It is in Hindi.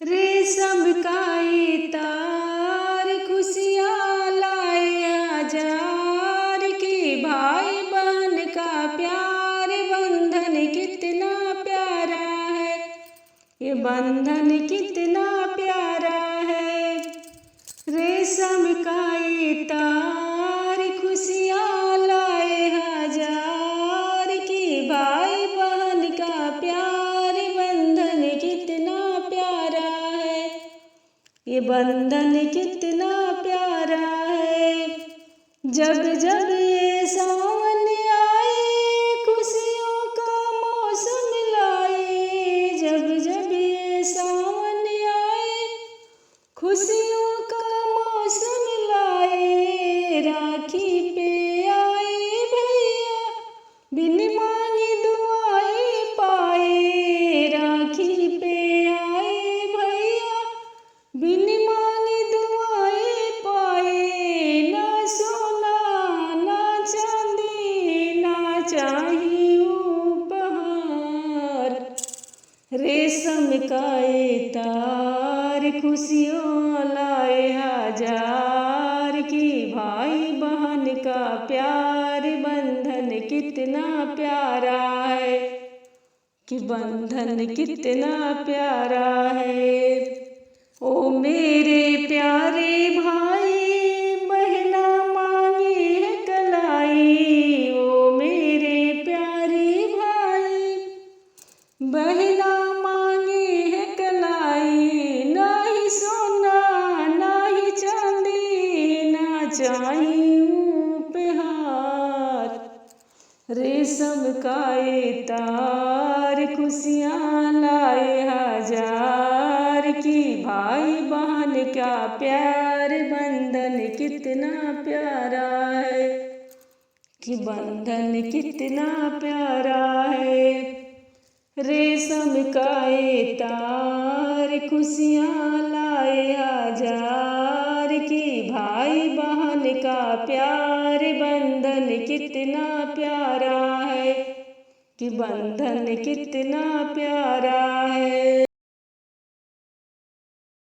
रेशम का ये तार खुशियाँ लाए हजार की, भाई बहन का प्यार बंधन कितना प्यारा है, ये बंधन कितना प्यारा है। रेशम का ये तार खुशियाँ लाए हजार की, भाई बहन का प्यार बंधन कितना प्यारा है, ये बंधन कितना प्यारा है। जब जब ये सावन आए खुशियों का मौसम लाए, जब जब ये सावन आए खुशियों का मौसम लाए, राखी पे आए भैया बिन मांगे दुआएं पाए, राखी पे आए भैया बिन मांगे दुआएं पाए। ना सोना ना चांदी ना चाहिए उपहार, रेशम का ये तार खुशियों लाए हजार की, भाई बहन का प्यार बंधन कितना प्यारा है, कि बंधन कितना प्यारा है। ओ मेरे प्यारे भाई बहना मांगी है कलाई, ओ मेरे प्यारे भाई बहना मांगी है कलाई, ना ही सोना ना ही चांदी ना चाहिए उपहार, रेशम का ये तार खुशियाँ लाए हजार की, भाई बहन का प्यार बंधन कितना प्यारा है, कि बंधन कितना प्यारा है। रेशम का ये तार खुशियाँ लाए हजार की, भाई बहन का प्यार बंधन कितना प्यारा है, कि बंधन कितना प्यारा है।